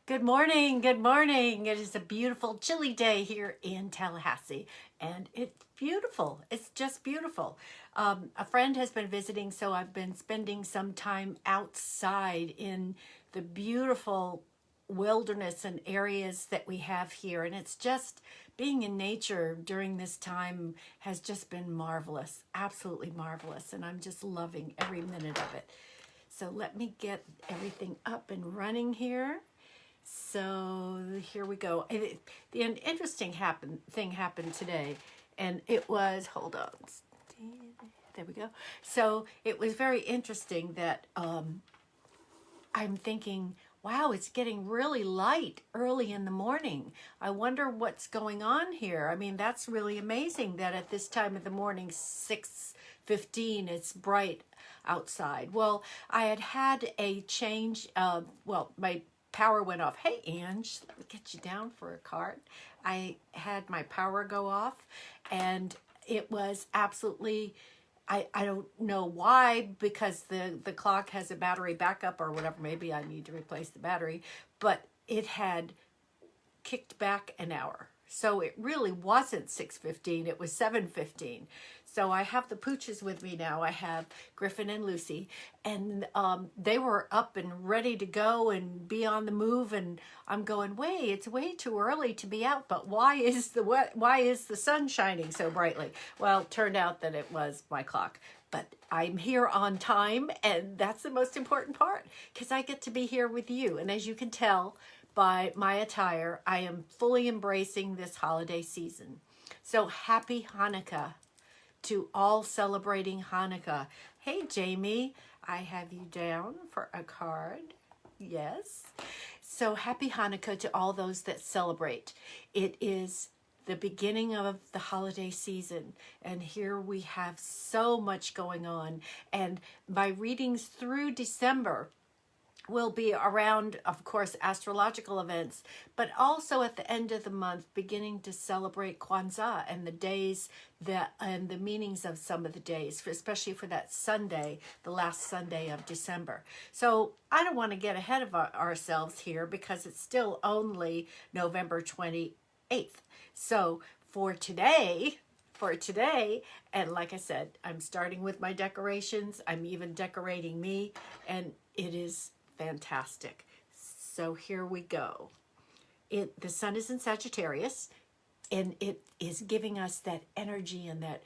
Good morning. Good morning. It is a beautiful, chilly day here in Tallahassee, and it's beautiful. It's just beautiful. A friend has been visiting, so I've been spending some time outside in the beautiful wilderness and areas that we have here, and it's just being in nature during this time has just been marvelous, absolutely marvelous, and I'm just loving every minute of it. So let me get everything up and running here. So here we go. An interesting thing happened today, and it was, hold on, there we go. So it was very interesting that I'm thinking, wow, it's getting really light early in the morning. I wonder what's going on here. I mean, that's really amazing that at this time of the morning, 6:15, it's bright outside. Well, I had a change. My power went off. Hey, Ange, let me get you down for a card. I had my power go off, and it was absolutely, I don't know why, because the clock has a battery backup or whatever. Maybe I need to replace the battery, but it had kicked back an hour. So it really wasn't 6:15, it was 7:15. So I have the pooches with me now. I have Griffin and Lucy, and they were up and ready to go and be on the move. And I'm going, wait, it's way too early to be out. But why is the sun shining so brightly? Well, it turned out that it was my clock. But I'm here on time, and that's the most important part, because I get to be here with you. And as you can tell by my attire, I am fully embracing this holiday season. So happy Hanukkah to all celebrating Hanukkah. Hey, Jamie, I have you down for a card. Yes. So happy Hanukkah to all those that celebrate. It is the beginning of the holiday season, and here we have so much going on. And my readings through December will be around, of course, astrological events, but also at the end of the month, beginning to celebrate Kwanzaa and the days and the meanings of some of the days, especially for that Sunday, the last Sunday of December. So I don't want to get ahead of ourselves here, because it's still only November 28th. So for today, and like I said, I'm starting with my decorations. I'm even decorating me, and it is fantastic. So here we go. The sun is in Sagittarius, and it is giving us that energy and that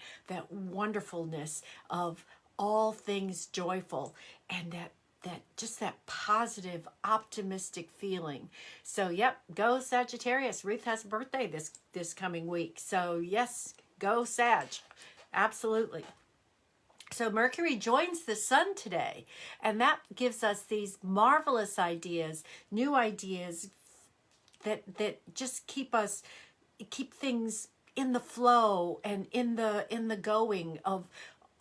wonderfulness of all things joyful, and that positive, optimistic feeling. So yep, go Sagittarius. Ruth has a birthday this coming week. So yes, go Sag. Absolutely. So Mercury joins the sun today, and that gives us these marvelous ideas, new ideas that just keep things in the flow and in the going of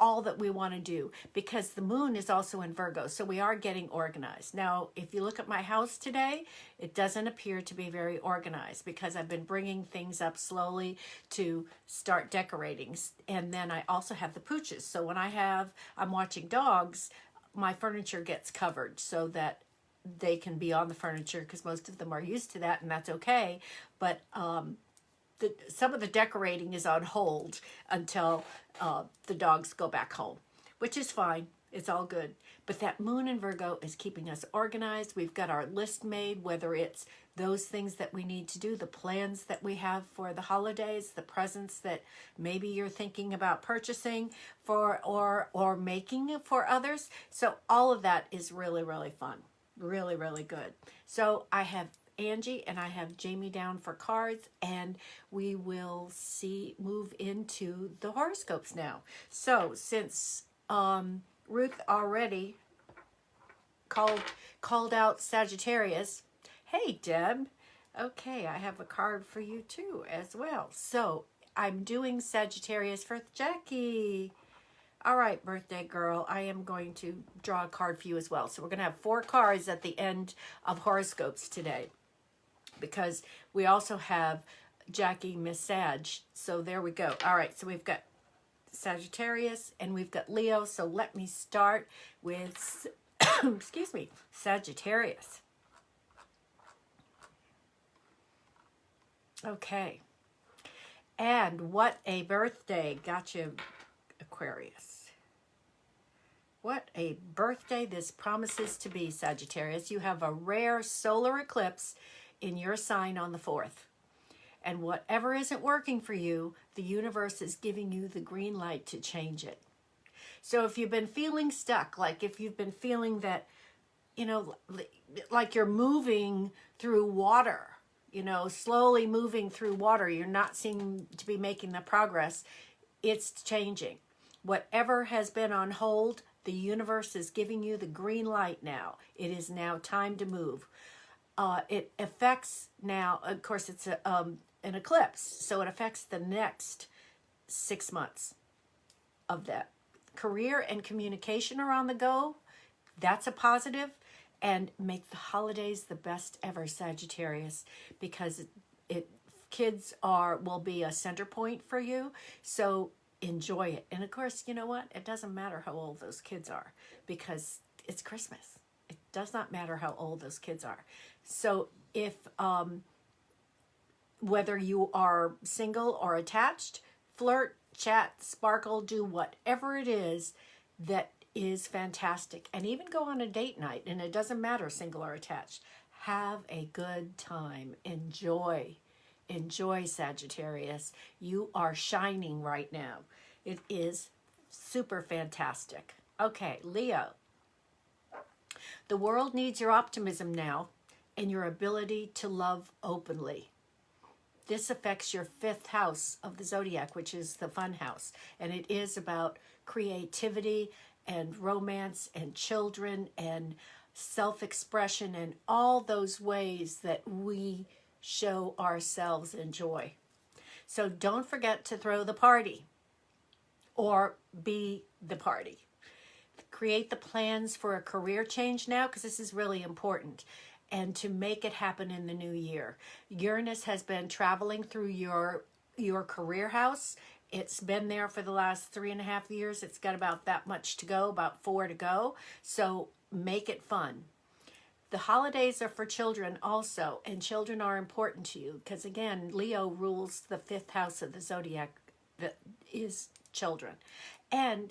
all that we want to do, because the moon is also in Virgo, so we are getting organized. Now, if you look at my house today, it doesn't appear to be very organized, because I've been bringing things up slowly to start decorating. And then I also have the pooches. So when I'm watching dogs, my furniture gets covered so that they can be on the furniture, because most of them are used to that, and that's okay. But some of the decorating is on hold until the dogs go back home, which is fine. It's all good. But that moon in Virgo is keeping us organized. We've got our list made, whether it's those things that we need to do, the plans that we have for the holidays, the presents that maybe you're thinking about purchasing for or making for others. So all of that is really, really fun. Really, really good. So I have Angie and I have Jamie down for cards, and we will move into the horoscopes now. So since Ruth already called out Sagittarius, hey Deb, okay, I have a card for you too as well. So I'm doing Sagittarius for Jackie. All right, birthday girl, I am going to draw a card for you as well. So we're going to have 4 cards at the end of horoscopes today, because we also have Jackie, Miss Sag. So there we go. All right, so we've got Sagittarius and we've got Leo. So let me start with, excuse me, Sagittarius. Okay. And what a birthday got you, Aquarius. What a birthday this promises to be, Sagittarius. You have a rare solar eclipse in your sign on the 4th. And whatever isn't working for you, the universe is giving you the green light to change it. So if you've been feeling stuck, like if you've been feeling that, you know, like you're moving through water, you know, slowly moving through water, you're not seeming to be making the progress, it's changing. Whatever has been on hold, the universe is giving you the green light now. It is now time to move. It affects now, of course, it's an eclipse, so it affects the next 6 months of that. Career and communication are on the go. That's a positive. And make the holidays the best ever, Sagittarius, because kids will be a center point for you. So enjoy it. And of course, you know what? It doesn't matter how old those kids are because it's Christmas. It does not matter how old those kids are. So if whether you are single or attached, flirt, chat, sparkle, do whatever it is that is fantastic. And even go on a date night, and it doesn't matter single or attached. Have a good time. Enjoy. Enjoy, Sagittarius. You are shining right now. It is super fantastic. Okay, Leo. The world needs your optimism now and your ability to love openly. This affects your 5th house of the zodiac, which is the fun house. And it is about creativity and romance and children and self-expression and all those ways that we show ourselves in joy. So don't forget to throw the party or be the party. Create the plans for a career change now, because this is really important, and to make it happen in the new year. Uranus has been traveling through your career house. It's been there for the last 3.5 years. It's got about that much to go, about 4 to go. So make it fun. The holidays are for children also, and children are important to you because, again, Leo rules the 5th house of the zodiac that is children. And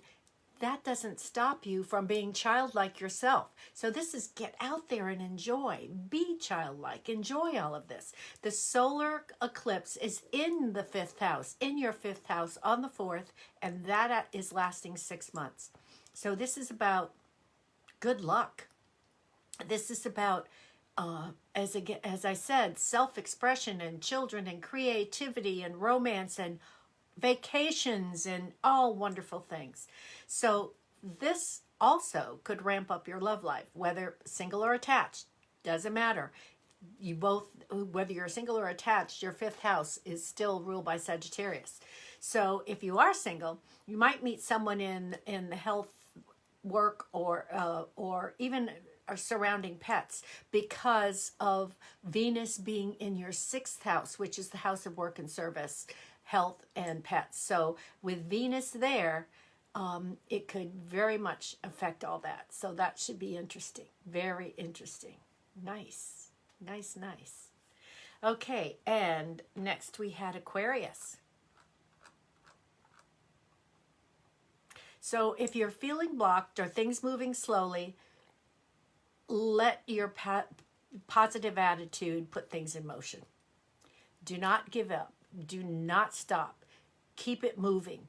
that doesn't stop you from being childlike yourself. So this is get out there and enjoy. Be childlike. Enjoy all of this. The solar eclipse is in the 5th house, in your 5th house on the 4th, and that is lasting 6 months. So this is about good luck. This is about, as I said, self-expression and children and creativity and romance and vacations and all wonderful things. So this also could ramp up your love life, whether single or attached, doesn't matter. You both, whether you're single or attached, your 5th house is still ruled by Sagittarius. So if you are single, you might meet someone in the health, work, or even surrounding pets because of Venus being in your 6th house, which is the house of work and service, health, and pets. So with Venus there, it could very much affect all that. So that should be interesting. Very interesting. Nice. Nice, nice. Okay, and next we had Aquarius. So if you're feeling blocked or things moving slowly, let your positive attitude put things in motion. Do not give up. Do not stop. Keep it moving.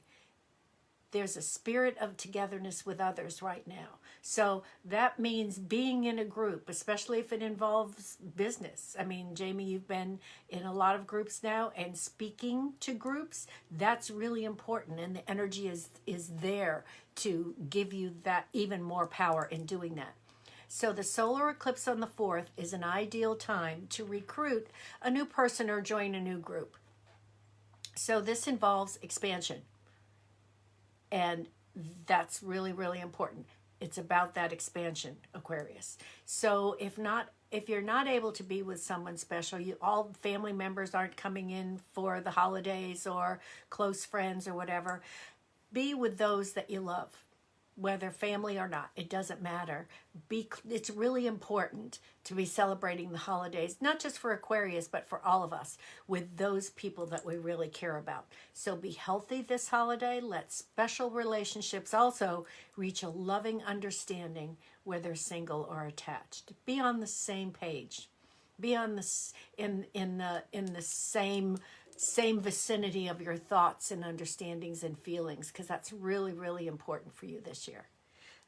There's a spirit of togetherness with others right now. So that means being in a group, especially if it involves business. I mean, Jamie, you've been in a lot of groups now, and speaking to groups, that's really important. And the energy is there to give you that even more power in doing that. So the solar eclipse on the 4th is an ideal time to recruit a new person or join a new group. So this involves expansion. And that's really, really important. It's about that expansion, Aquarius. So if you're not able to be with someone special, all family members aren't coming in for the holidays or close friends or whatever, be with those that you love. whether family or not, it doesn't matter. It's really important to be celebrating the holidays, not just for Aquarius, but for all of us, with those people that we really care about. So be healthy this holiday. Let special relationships also reach a loving understanding, whether single or attached. Be on the same page. Be on the in the same vicinity of your thoughts and understandings and feelings, because that's really, really important for you this year.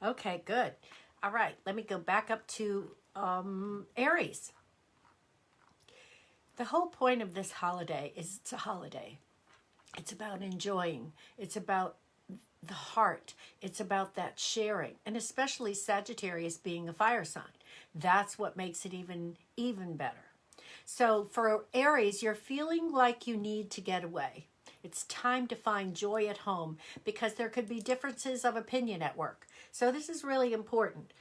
Okay, good. All right, let me go back up to Aries. The whole point of this holiday is it's a holiday. It's about enjoying. It's about the heart. It's about that sharing, and especially Sagittarius being a fire sign. That's what makes it even better. So for Aries, you're feeling like you need to get away. It's time to find joy at home, because there could be differences of opinion at work. So this is really important.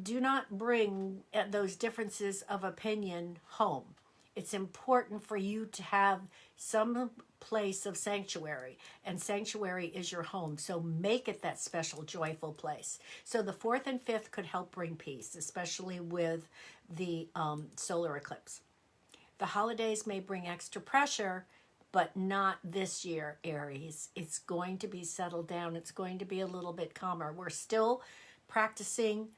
Do not bring those differences of opinion home. It's important for you to have some place of sanctuary, and sanctuary is your home. So make it that special, joyful place. So the 4th and 5th could help bring peace, especially with the solar eclipse. The holidays may bring extra pressure, but not this year, Aries. It's going to be settled down. It's going to be a little bit calmer. We're still practicing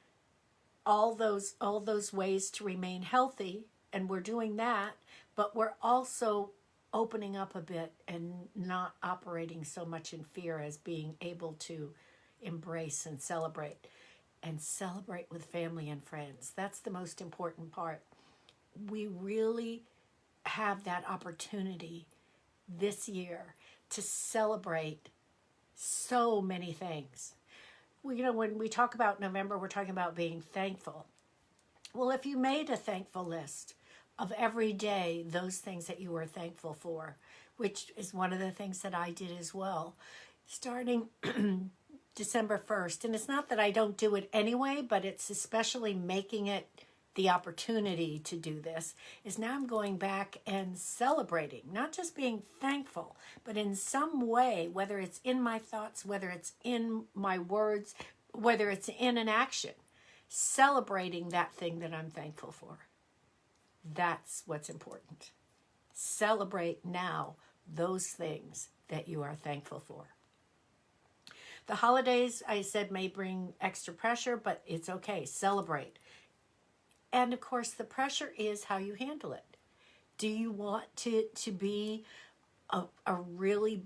all those ways to remain healthy, and we're doing that, but we're also opening up a bit and not operating so much in fear, as being able to embrace and celebrate with family and friends. That's the most important part. We really have that opportunity this year to celebrate so many things. When we talk about November, we're talking about being thankful. Well, if you made a thankful list of every day, those things that you were thankful for, which is one of the things that I did as well, starting December 1st. And it's not that I don't do it anyway, but it's especially making it the opportunity to do this, is now I'm going back and celebrating, not just being thankful, but in some way, whether it's in my thoughts, whether it's in my words, whether it's in an action, celebrating that thing that I'm thankful for. That's what's important. Celebrate now those things that you are thankful for. The holidays, I said, may bring extra pressure, but it's okay. Celebrate. And of course, the pressure is how you handle it. Do you want to be a really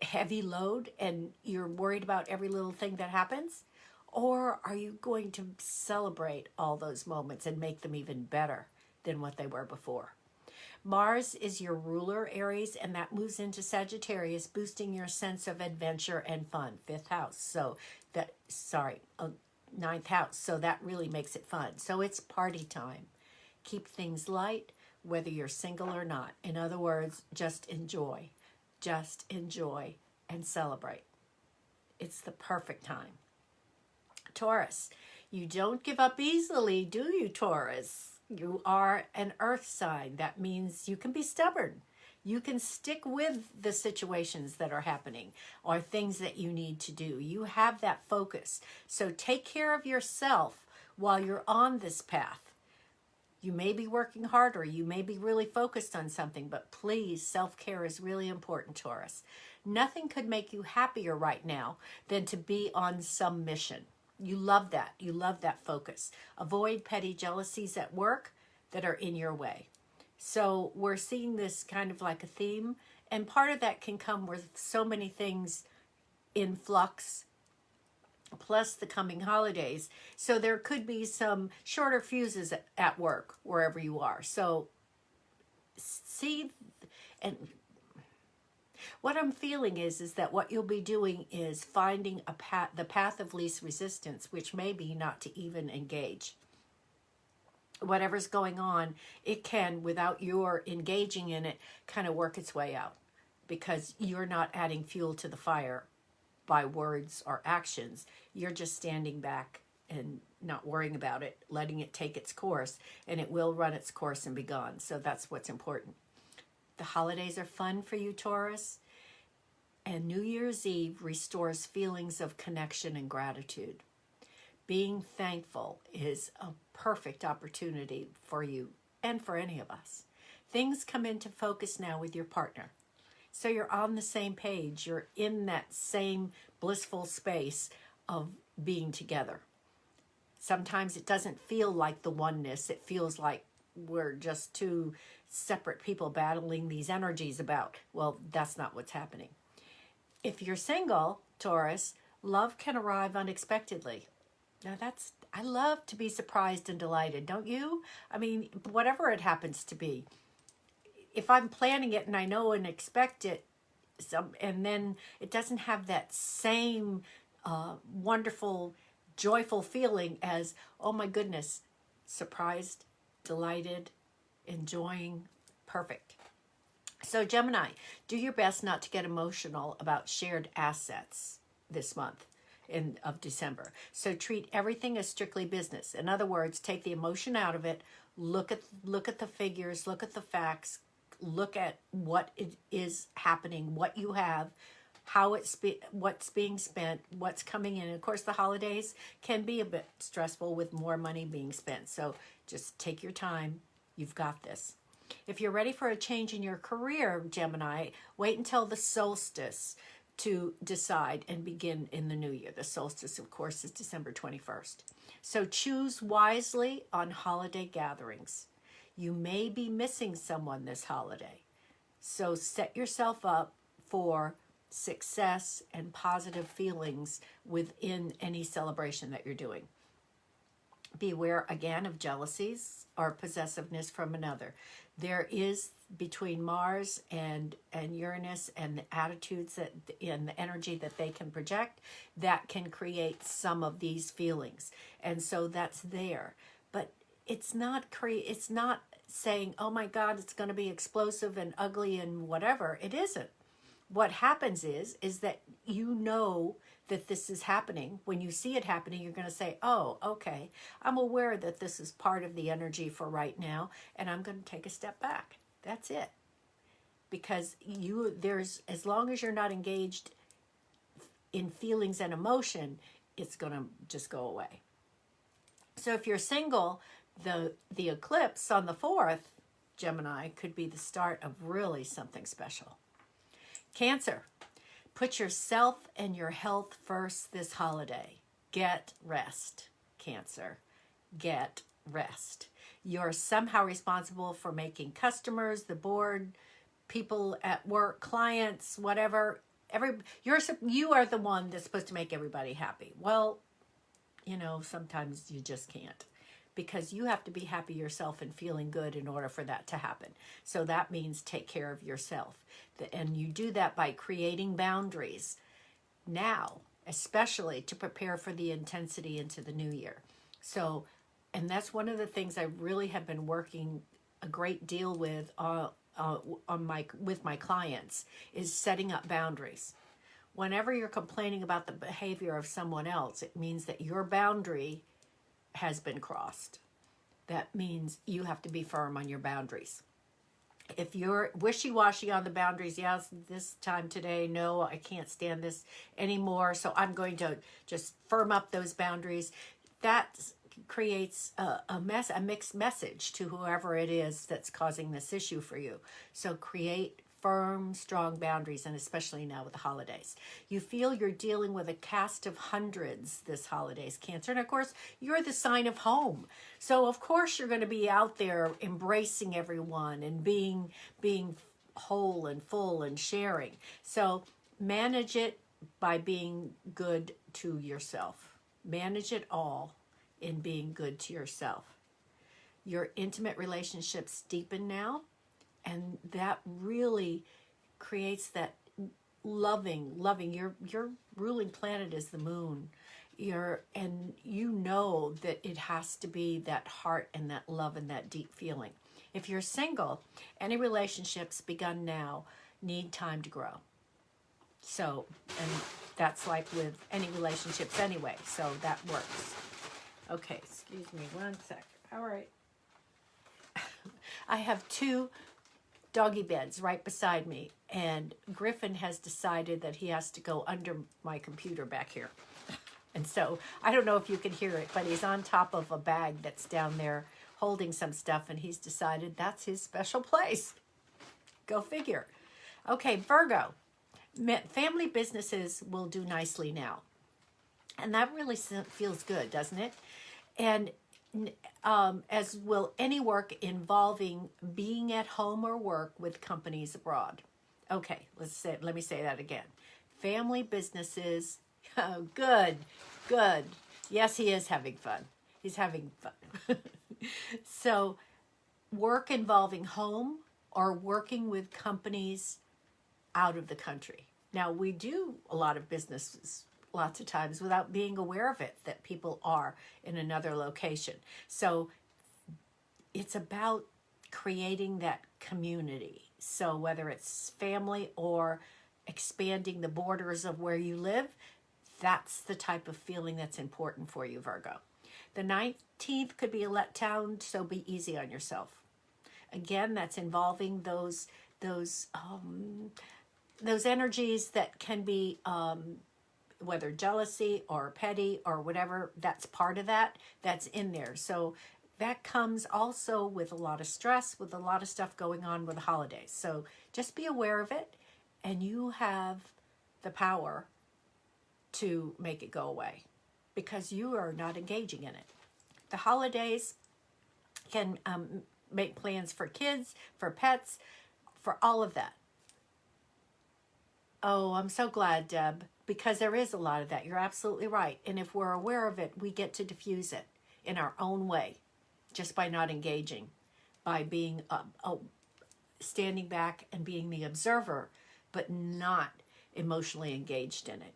heavy load and you're worried about every little thing that happens? Or are you going to celebrate all those moments and make them even better than what they were before? Mars is your ruler, Aries, and that moves into Sagittarius, boosting your sense of adventure and fun. 5th house. Ninth house. So that really makes it fun. So it's party time. Keep things light, whether you're single or not. In other words, just enjoy. Just enjoy and celebrate. It's the perfect time. Taurus, you don't give up easily, do you, Taurus? You are an earth sign. That means you can be stubborn. You can stick with the situations that are happening or things that you need to do. You have that focus. So take care of yourself while you're on this path. You may be working harder. You may be really focused on something, but please, self-care is really important, Taurus. Nothing could make you happier right now than to be on some mission. You love that. You love that focus. Avoid petty jealousies at work that are in your way. So we're seeing this kind of like a theme, and part of that can come with so many things in flux, plus the coming holidays. So there could be some shorter fuses at work, wherever you are. So see, and what I'm feeling is that what you'll be doing is finding the path of least resistance, which may be not to even engage. Whatever's going on, it can, without your engaging in it, kind of work its way out, because you're not adding fuel to the fire by words or actions. You're just standing back and not worrying about it, letting it take its course, and it will run its course and be gone. So that's what's important. The holidays are fun for you, Taurus. And New Year's Eve restores feelings of connection and gratitude. Being thankful is a perfect opportunity for you and for any of us. Things come into focus now with your partner. So you're on the same page. You're in that same blissful space of being together. Sometimes it doesn't feel like the oneness. It feels like we're just two separate people battling these energies about. Well, that's not what's happening. If you're single, Taurus, love can arrive unexpectedly. Now I love to be surprised and delighted, don't you? I mean, whatever it happens to be. If I'm planning it and I know and expect it, and then it doesn't have that same wonderful, joyful feeling as, oh my goodness, surprised, delighted, enjoying, perfect. So Gemini, do your best not to get emotional about shared assets this month of December. So treat everything as strictly business. In other words, take the emotion out of it. Look at the figures, look at the facts, look at what it is happening, what you have, what's being spent, what's coming in. And of course, the holidays can be a bit stressful with more money being spent. So just take your time. You've got this. If you're ready for a change in your career, Gemini, wait until the solstice to decide and begin in the new year. The solstice, of course, is December 21st. So choose wisely on holiday gatherings. You may be missing someone this holiday. So set yourself up for success and positive feelings within any celebration that you're doing. Beware again of jealousies or possessiveness from another. There is between Mars and Uranus and the attitudes and the energy that they can project that can create some of these feelings. And so that's there. But it's not saying, oh my God, it's going to be explosive and ugly and whatever. It isn't. What happens is that you know that this is happening. When you see it happening, you're going to say, oh, okay, I'm aware that this is part of the energy for right now, and I'm going to take a step back. That's it. Because as long as you're not engaged in feelings and emotion, it's going to just go away. So if you're single, the eclipse on the 4th, Gemini, could be the start of really something special. Cancer, put yourself and your health first this holiday. Get rest, Cancer. Get rest. You're somehow responsible for making customers, the board, people at work, clients, whatever. You are the one that's supposed to make everybody happy. Well, sometimes you just can't, because you have to be happy yourself and feeling good in order for that to happen. So that means take care of yourself. And you do that by creating boundaries now, especially to prepare for the intensity into the new year. So, and that's one of the things I really have been working a great deal with with my clients, is setting up boundaries. Whenever you're complaining about the behavior of someone else, it means that your boundary has been crossed. That means you have to be firm on your boundaries. If you're wishy-washy on the boundaries, yes, this time today, no, I can't stand this anymore, so I'm going to just firm up those boundaries, that creates a mixed message to whoever it is that's causing this issue for you. So create firm, strong boundaries, and especially now with the holidays. You feel you're dealing with a cast of hundreds this holidays, Cancer. And of course, you're the sign of home. So of course you're going to be out there embracing everyone and being whole and full and sharing. So manage it by being good to yourself. Manage it all in being good to yourself. Your intimate relationships deepen now. And that really creates that loving. Your ruling planet is the moon. And you know that it has to be that heart and that love and that deep feeling. If you're single, any relationships begun now need time to grow. So, and that's like with any relationships anyway. So that works. Okay, excuse me 1 sec. All right. I have two doggy beds right beside me, and Griffin has decided that he has to go under my computer back here. And so I don't know if you can hear it, but he's on top of a bag that's down there holding some stuff, and he's decided that's his special place. Go figure. Okay, Virgo. Family businesses will do nicely now. And that really feels good, doesn't it? And as will any work involving being at home or work with companies abroad. Okay, let me say that again. Family businesses, oh, good. Yes, he is having fun. He's having fun. So, work involving home or working with companies out of the country. Now, we do a lot of businesses lots of times without being aware of it, that people are in another location. So it's about creating that community. So whether it's family or expanding the borders of where you live, that's the type of feeling that's important for you, Virgo. The 19th could be a letdown, so be easy on yourself. Again, that's involving those energies that can be whether jealousy or petty or whatever, that's part of that, that's in there. So that comes also with a lot of stress, with a lot of stuff going on with the holidays. So just be aware of it, and you have the power to make it go away because you are not engaging in it. The holidays can make plans for kids, for pets, for all of that. Oh, I'm so glad, Deb, because there is a lot of that. You're absolutely right. And if we're aware of it, we get to diffuse it in our own way, just by not engaging, by being standing back and being the observer, but not emotionally engaged in it.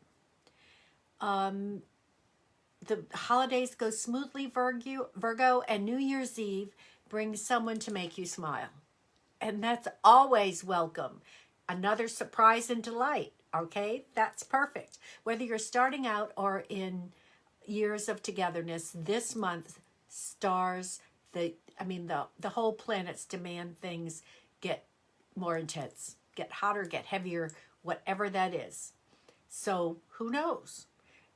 The holidays go smoothly, Virgo, and New Year's Eve brings someone to make you smile. And that's always welcome. Another surprise and delight, okay? That's perfect. Whether you're starting out or in years of togetherness, this month, stars, the whole planets demand things get more intense, get hotter, get heavier, whatever that is. So who knows?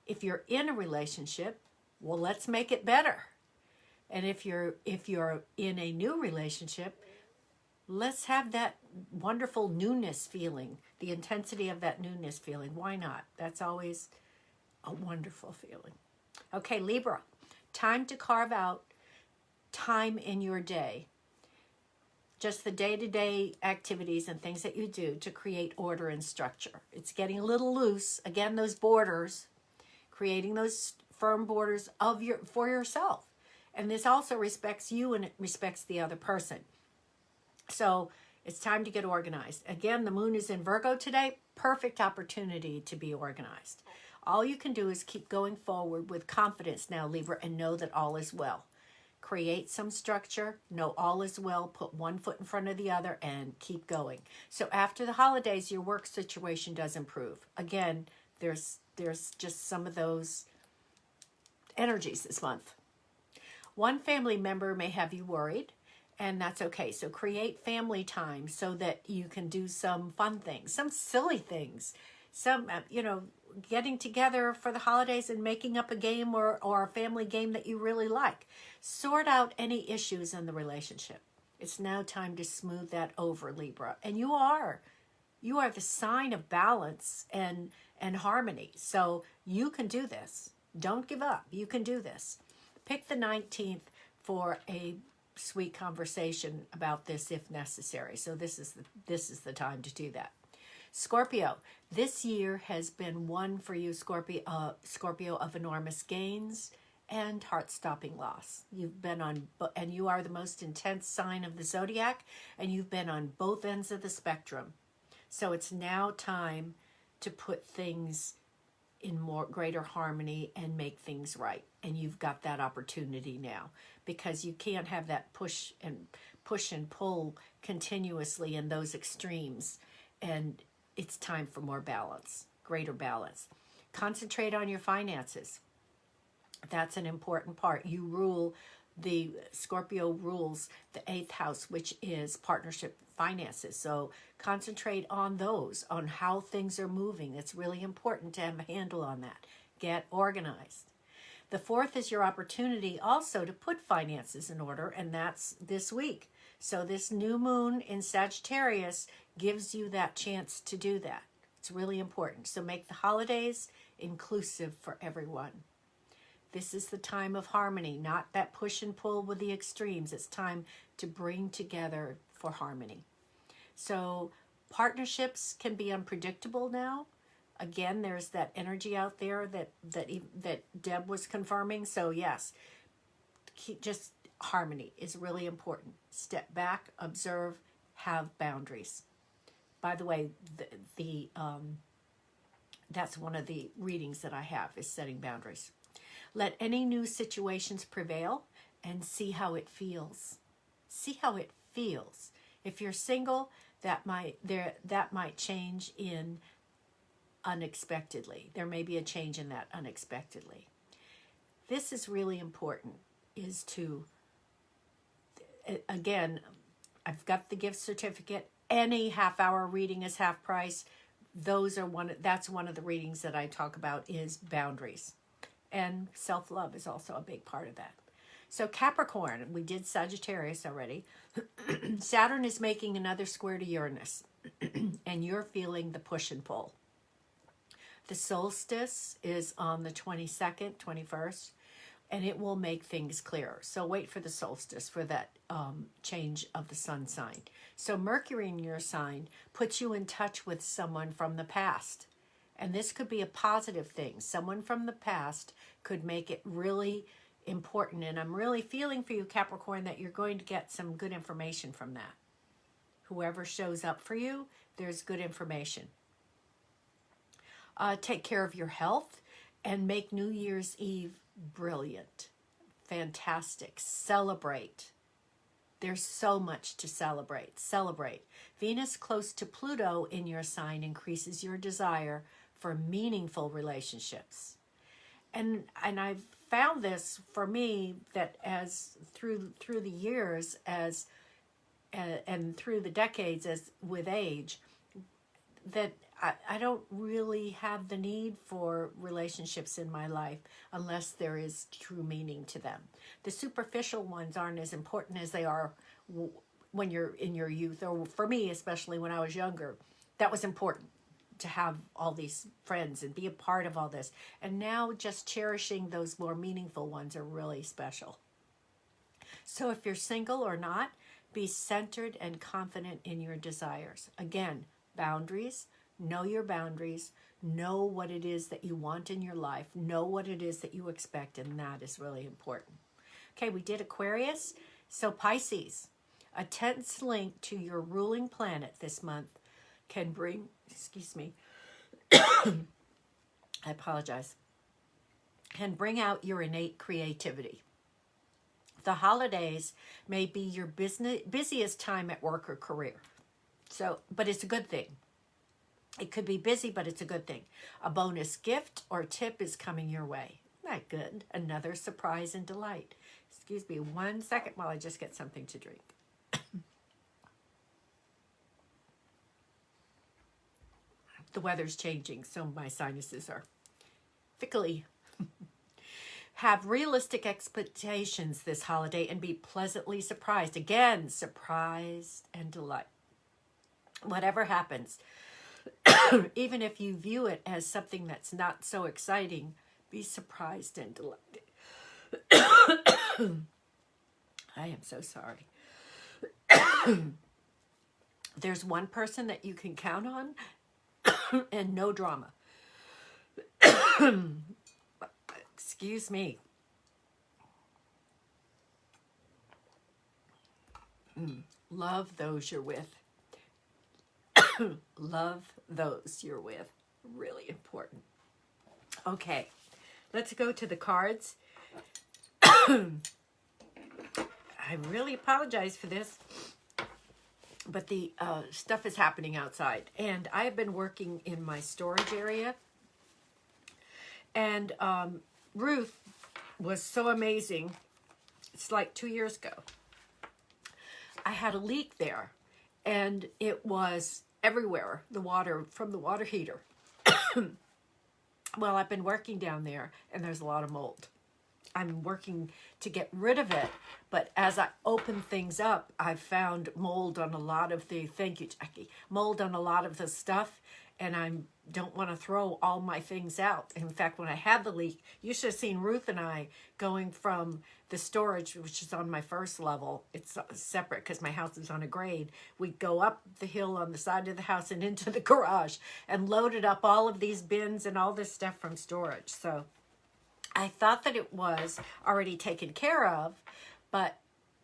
If you're in a relationship, well, let's make it better. And if you're in a new relationship, let's have that wonderful newness feeling, the intensity of that newness feeling. Why not? That's always a wonderful feeling. Okay, Libra, time to carve out time in your day. Just the day-to-day activities and things that you do to create order and structure. It's getting a little loose. Again, those borders, creating those firm borders for yourself. And this also respects you and it respects the other person. So it's time to get organized. Again, the moon is in Virgo today. Perfect opportunity to be organized. All you can do is keep going forward with confidence now, Libra, and know that all is well. Create some structure, know all is well, put one foot in front of the other, and keep going. So after the holidays, your work situation does improve. Again, there's just some of those energies this month. One family member may have you worried, and that's okay. So create family time so that you can do some fun things, some silly things, some, getting together for the holidays and making up a game or a family game that you really like. Sort out any issues in the relationship. It's now time to smooth that over, Libra. And you are the sign of balance and harmony. So you can do this. Don't give up. You can do this. Pick the 19th for a sweet conversation about this if necessary. So this is the time to do that. Scorpio, this year has been one for you, Scorpio, of enormous gains and heart-stopping loss. You've been and you are the most intense sign of the zodiac, and you've been on both ends of the spectrum. So it's now time to put things in greater harmony and make things right. And you've got that opportunity now, because you can't have that push and pull continuously in those extremes. And it's time for more balance, greater balance. Concentrate on your finances. That's an important part. You rule The Scorpio rules the 8th house, which is partnership finances. So concentrate on those, on how things are moving. It's really important to have a handle on that. Get organized. The 4th is your opportunity also to put finances in order, and that's this week. So this new moon in Sagittarius gives you that chance to do that. It's really important. So make the holidays inclusive for everyone. This is the time of harmony, not that push and pull with the extremes. It's time to bring together for harmony. So partnerships can be unpredictable now. Again, there's that energy out there that Deb was confirming. So yes, just harmony is really important. Step back, observe, have boundaries. By the way, that's one of the readings that I have, is setting boundaries. Let any new situations prevail and see how it feels. See how it feels. If you're single, that might change in unexpectedly. There may be a change in that unexpectedly. This is really important, is to, again, I've got the gift certificate. Any half-hour reading is half price. That's one of the readings that I talk about, is boundaries. And self-love is also a big part of that. So Capricorn, we did Sagittarius already. Saturn is making another square to Uranus, and you're feeling the push and pull. The solstice is on the 22nd, 21st, and it will make things clearer. So wait for the solstice for that change of the sun sign. So Mercury in your sign puts you in touch with someone from the past. And this could be a positive thing. Someone from the past could make it really important. And I'm really feeling for you, Capricorn, that you're going to get some good information from that. Whoever shows up for you, there's good information. Take care of your health and make New Year's Eve brilliant, fantastic. Celebrate. There's so much to celebrate. Celebrate. Venus close to Pluto in your sign increases your desire for meaningful relationships. And I've found this for me, that as through the years, and through the decades, as with age, that I don't really have the need for relationships in my life unless there is true meaning to them. The superficial ones aren't as important as they are when you're in your youth, or for me, especially when I was younger. That was important, to have all these friends and be a part of all this. And now just cherishing those more meaningful ones are really special. So if you're single or not, be centered and confident in your desires. Again, boundaries. Know your boundaries. Know what it is that you want in your life. Know what it is that you expect, and that is really important. Okay, we did Aquarius. So Pisces, a tense link to your ruling planet this month can bring, I apologize, can bring out your innate creativity. The holidays may be your busiest time at work or career. So, but it's a good thing. It could be busy, but it's a good thing. A bonus gift or tip is coming your way. Isn't that good? Another surprise and delight. Excuse me 1 second while I just get something to drink. The weather's changing, so my sinuses are fickly. Have realistic expectations this holiday and be pleasantly surprised. Again, surprised and delight. Whatever happens, even if you view it as something that's not so exciting, be surprised and delighted. I am so sorry. There's one person that you can count on, and no drama. Excuse me. Love those you're with. Love those you're with. Really important. Okay, let's go to the cards. I really apologize for this, but the stuff is happening outside, and I have been working in my storage area, and Ruth was so amazing it's like 2 years ago. I had a leak there, and it was everywhere, the water from the water heater. Well, I've been working down there, and there's a lot of mold. I'm working to get rid of it, but as I open things up, I've found mold on a lot of the, thank you, Jackie, mold on a lot of the stuff, and I don't want to throw all my things out. In fact, when I had the leak, you should have seen Ruth and I going from the storage, which is on my first level. It's separate because my house is on a grade. We'd go up the hill on the side of the house and into the garage and loaded up all of these bins and all this stuff from storage. So I thought that it was already taken care of, but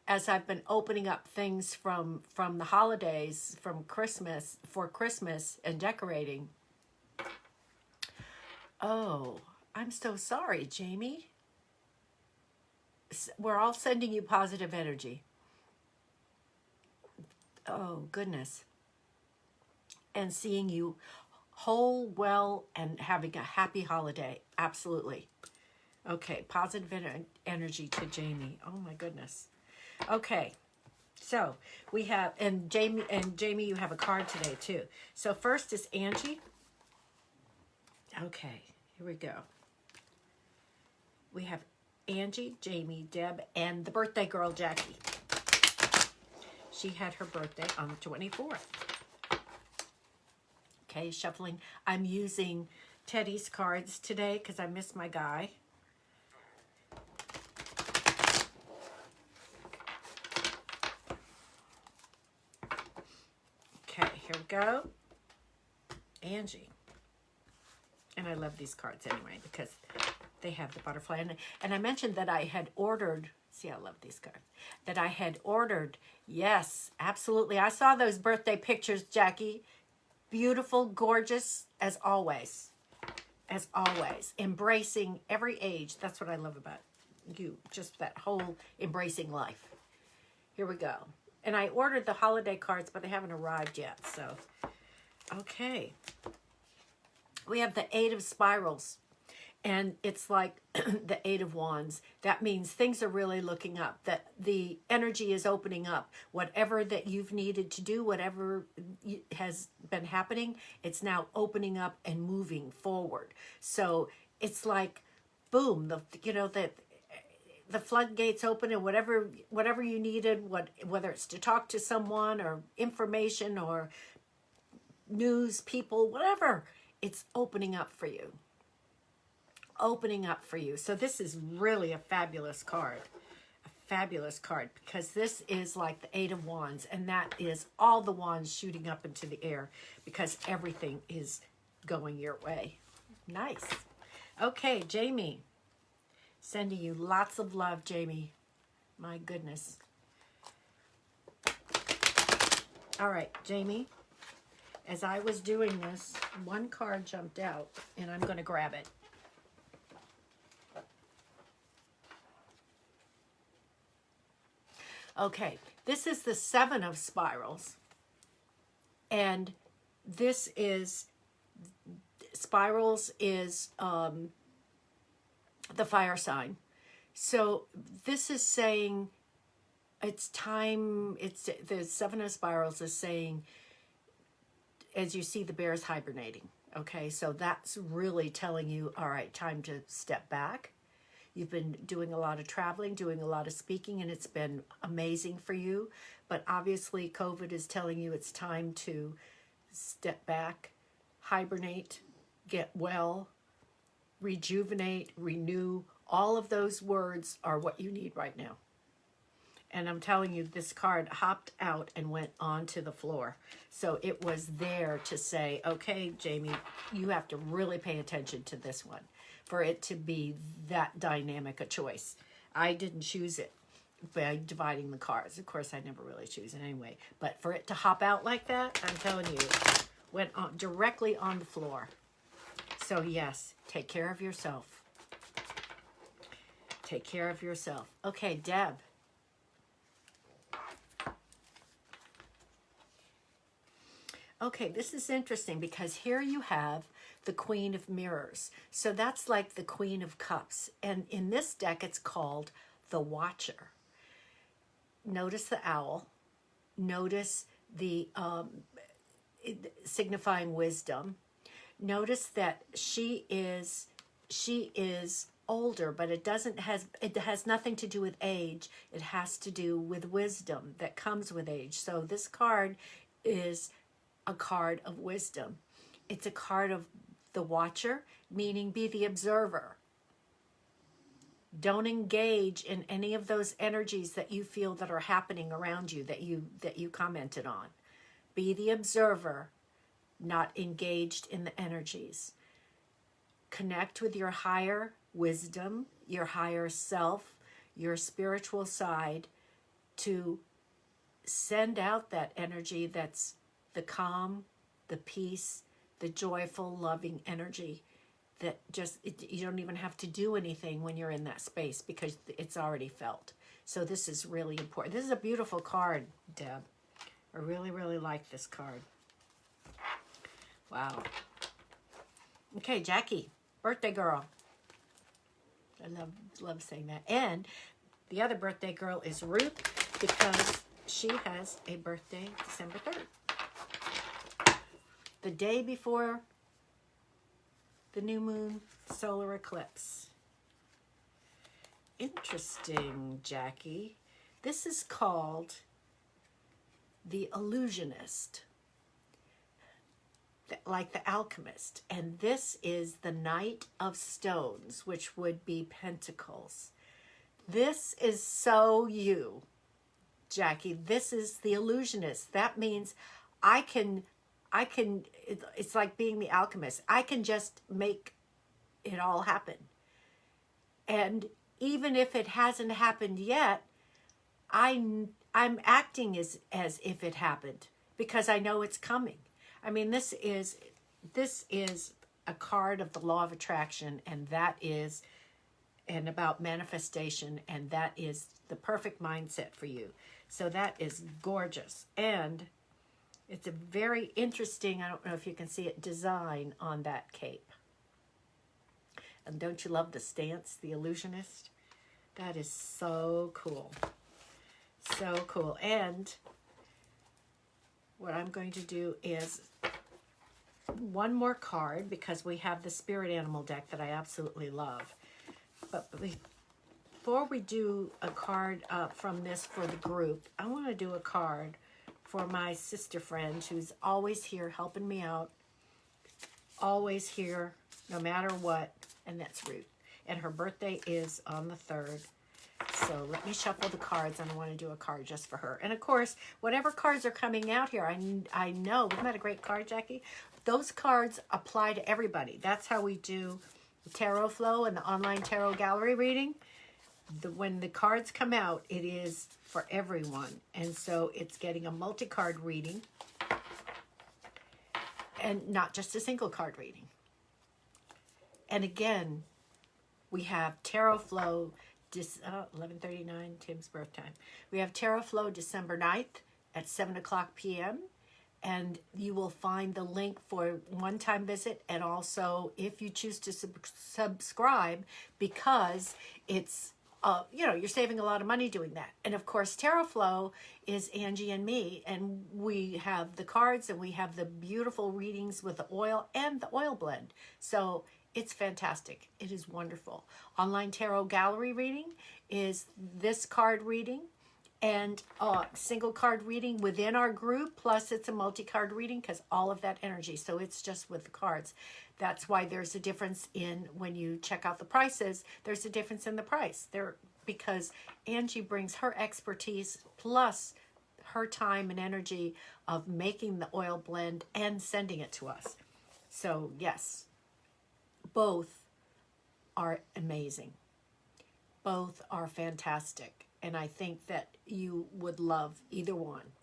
as I've been opening up things from the holidays, from Christmas, for Christmas and decorating. Oh, I'm so sorry, Jamie. We're all sending you positive energy. Oh, goodness. And seeing you whole, well, and having a happy holiday. Absolutely. Okay, positive energy to Jamie. Oh, my goodness. Okay, so we have, and Jamie, you have a card today too. So first is Angie. Okay, here we go. We have Angie, Jamie, Deb, and the birthday girl, Jackie. She had her birthday on the 24th. Okay, shuffling. I'm using Teddy's cards today because I missed my guy. Here we go. Angie. And I love these cards anyway because they have the butterfly. And I mentioned that I had ordered, see, I love these cards, that I had ordered, yes, absolutely. I saw those birthday pictures, Jackie. Beautiful, gorgeous, as always. As always. Embracing every age. That's what I love about you. Just that whole embracing life. Here we go. And I ordered the holiday cards, but they haven't arrived yet. So, okay. We have the 8 of Spirals. And it's like the 8 of Wands. That means things are really looking up. That the energy is opening up. Whatever that you've needed to do, whatever has been happening, it's now opening up and moving forward. So, it's like, boom, the floodgates open, and whatever you needed, whether it's to talk to someone or information or news, people, whatever, it's opening up for you. Opening up for you. So this is really a fabulous card. A fabulous card because this is like the 8 of Wands, and that is all the wands shooting up into the air because everything is going your way. Nice. Okay, Jamie. Sending you lots of love, Jamie. My goodness. All right, Jamie. As I was doing this, one card jumped out, and I'm going to grab it. Okay, this is the 7 of Spirals. And this is, Spirals is the fire sign. So this is saying it's time, it's the 7 of Spirals is saying, as you see the bears hibernating. Okay, so that's really telling you, all right, time to step back. You've been doing a lot of traveling, doing a lot of speaking, and it's been amazing for you. But obviously COVID is telling you it's time to step back, hibernate, get well, rejuvenate, renew. All of those words are what you need right now. And I'm telling you, this card hopped out and went onto the floor. So it was there to say, okay, Jamie, you have to really pay attention to this one for it to be that dynamic a choice. I didn't choose it by dividing the cards. Of course, I never really choose it anyway. But for it to hop out like that, I'm telling you, went on, directly on the floor. So yes, take care of yourself. Take care of yourself. Okay, Deb. Okay, this is interesting because here you have the Queen of Mirrors. So that's like the Queen of Cups. And in this deck, it's called the Watcher. notice the owl. Notice the signifying wisdom. Notice that she is older, but it has nothing to do with age. It has to do with wisdom that comes with age. So this card is a card of wisdom. It's a card of the watcher, meaning be the observer. Don't engage in any of those energies that you feel that are happening around you that you commented on. Be the observer, not engaged in the energies. Connect with your higher wisdom, your higher self, your spiritual side, to send out that energy that's the calm, the peace, the joyful, loving energy that just, you don't even have to do anything when you're in that space because it's already felt. So this is really important. This is a beautiful card, Deb. I really, really like this card. Wow. Okay, Jackie, birthday girl. I love saying that. And the other birthday girl is Ruth, because she has a birthday December 3rd. The day before the new moon solar eclipse. Interesting, Jackie. This is called the illusionist, like the alchemist. And this is the Knight of Stones, which would be Pentacles. This is so you, Jackie. This is the illusionist. That means I can, it's like being the alchemist. I can just make it all happen. And even if it hasn't happened yet, I'm acting as if it happened because I know it's coming. I mean, this is a card of the law of attraction, and about manifestation, and that is the perfect mindset for you. So that is gorgeous. And it's a very interesting, I don't know if you can see it, design on that cape. And don't you love the stance, the illusionist? That is so cool. So cool. And what I'm going to do is one more card, because we have the spirit animal deck that I absolutely love. But before we do a card from this for the group, I want to do a card for my sister friend who's always here helping me out, always here no matter what, and that's Ruth. And her birthday is on the 3rd. So let me shuffle the cards, and I want to do a card just for her. And of course, whatever cards are coming out here, I know, isn't that a great card, Jackie? Those cards apply to everybody. That's how we do Tarot Flow and the online tarot gallery reading. When the cards come out, it is for everyone. And so it's getting a multi-card reading and not just a single card reading. And again, we have Tarot Flow, 11:39, Tim's birth time. We have Tarot Flow December 9th at 7 o'clock p.m. And you will find the link for one-time visit, and also if you choose to subscribe, because it's you're saving a lot of money doing that. And of course, Tarot Flow is Angie and me, and we have the cards and we have the beautiful readings with the oil and the oil blend. So it's fantastic. It is wonderful. Online Tarot Gallery reading is this card reading and single card reading within our group, plus it's a multi-card reading because all of that energy. So it's just with the cards. That's why there's a difference in, when you check out the prices, there's a difference in the price there, because Angie brings her expertise plus her time and energy of making the oil blend and sending it to us. So yes, both are amazing. Both are fantastic. And I think that you would love either one.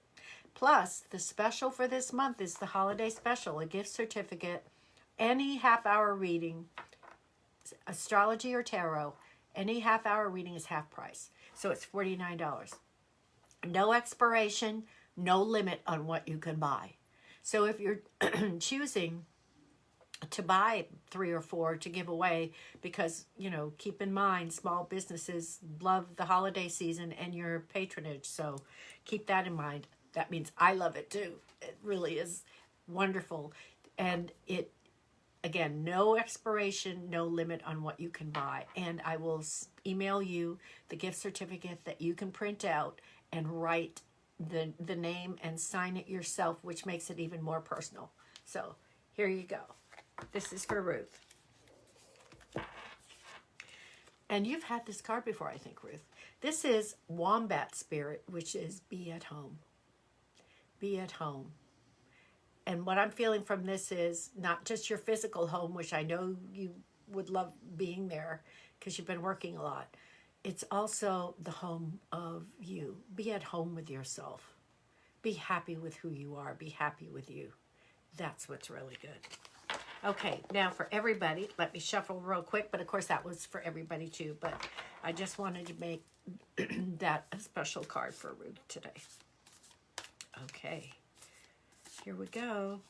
Plus, the special for this month is the holiday special, a gift certificate, any half-hour reading, astrology or tarot, any half-hour reading is half price. So it's $49. No expiration, no limit on what you can buy. So if you're choosing to buy 3 or 4 to give away, because, you know, keep in mind, small businesses love the holiday season and your patronage. So keep that in mind. That means I love it too. It really is wonderful. And it, again, no expiration, no limit on what you can buy. And I will email you the gift certificate that you can print out and write the name and sign it yourself, which makes it even more personal. So here you go. This is for Ruth. And you've had this card before, I think, Ruth. This is Wombat Spirit, which is be at home. Be at home. And what I'm feeling from this is not just your physical home, which I know you would love being there because you've been working a lot. It's also the home of you. Be at home with yourself. Be happy with who you are. Be happy with you. That's what's really good. Okay, now for everybody, let me shuffle real quick, but of course that was for everybody too, but I just wanted to make that a special card for Ruth today. Okay, here we go.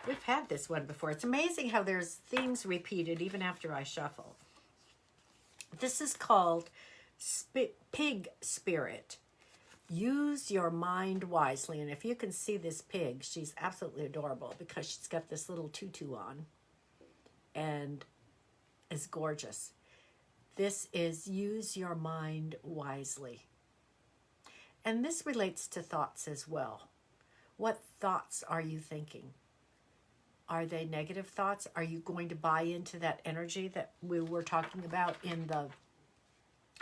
We've had this one before. It's amazing how there's themes repeated even after I shuffle. This is called Pig Spirit. Use your mind wisely. And if you can see this pig, she's absolutely adorable because she's got this little tutu on and is gorgeous. This is use your mind wisely. And this relates to thoughts as well. What thoughts are you thinking? Are they negative thoughts? Are you going to buy into that energy that we were talking about in the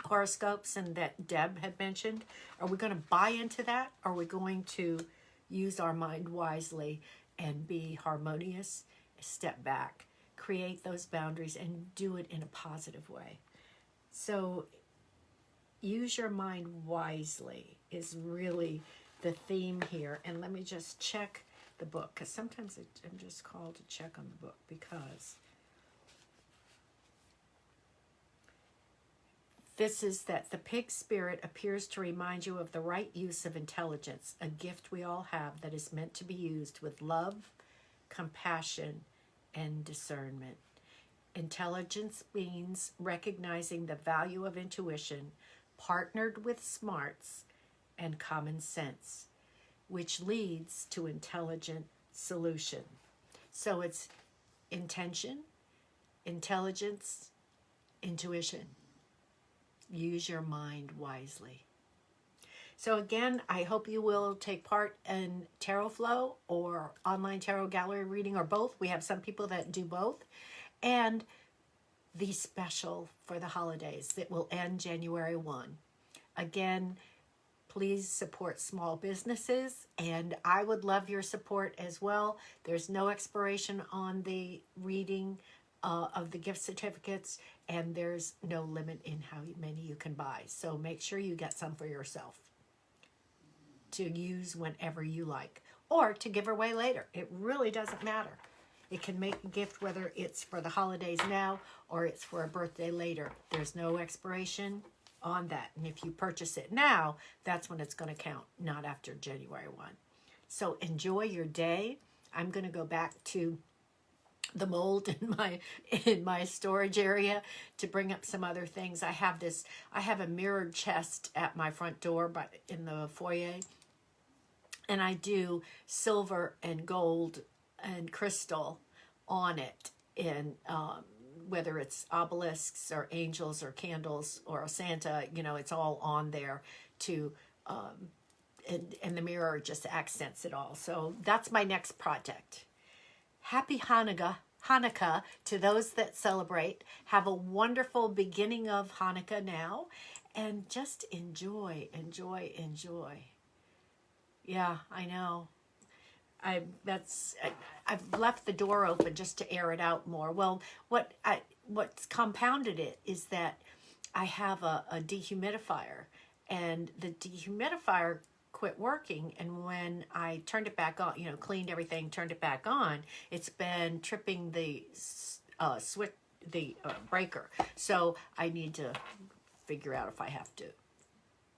horoscopes and that Deb had mentioned? Are we going to buy into that? Are we going to use our mind wisely and be harmonious, step back, create those boundaries, and do it in a positive way? So use your mind wisely is really the theme here. And let me just check the book, because sometimes I'm just called to check on the book, because this is that the pig spirit appears to remind you of the right use of intelligence, a gift we all have that is meant to be used with love, compassion, and discernment. Intelligence means recognizing the value of intuition, partnered with smarts and common sense, which leads to intelligent solution. So it's intention, intelligence, intuition. Use your mind wisely. So again, I hope you will take part in Tarot Flow or online tarot gallery reading, or both. We have some people that do both. And the special for the holidays that will end January 1. Again, please support small businesses, and I would love your support as well. There's no expiration on the reading of the gift certificates, and there's no limit in how many you can buy. So make sure you get some for yourself to use whenever you like, or to give away later. It really doesn't matter. It can make a gift whether it's for the holidays now or it's for a birthday later. There's no expiration on that. And if you purchase it now, that's when it's going to count, not after January 1. So enjoy your day. I'm going to go back to the mold in my storage area to bring up some other things. I have a mirrored chest at my front door, but in the foyer, and I do silver and gold and crystal on it, in whether it's obelisks or angels or candles or a Santa, you know, it's all on there to and the mirror just accents it all. So that's my next project. Happy Hanukkah to those that celebrate. Have a wonderful beginning of Hanukkah now, and just enjoy. Yeah, I know. I've left the door open just to air it out more. Well, what's compounded it is that I have a dehumidifier, and the dehumidifier quit working, and when I turned it back on, you know, cleaned everything, turned it back on, it's been tripping the switch, the breaker. So I need to figure out if I have to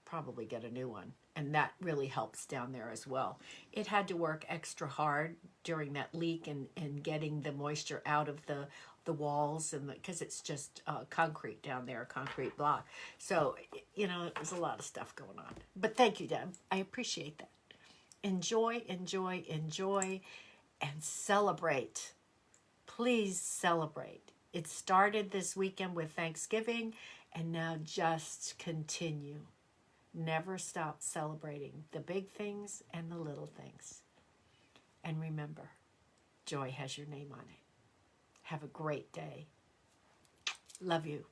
probably get a new one. And that really helps down there as well. It had to work extra hard during that leak and getting the moisture out of the walls, and because it's just concrete down there, a concrete block. So, you know, there's a lot of stuff going on. But thank you, Deb. I appreciate that. Enjoy, enjoy, enjoy, and celebrate. Please celebrate. It started this weekend with Thanksgiving, and now just continue. Never stop celebrating the big things and the little things. And remember, joy has your name on it. Have a great day. Love you.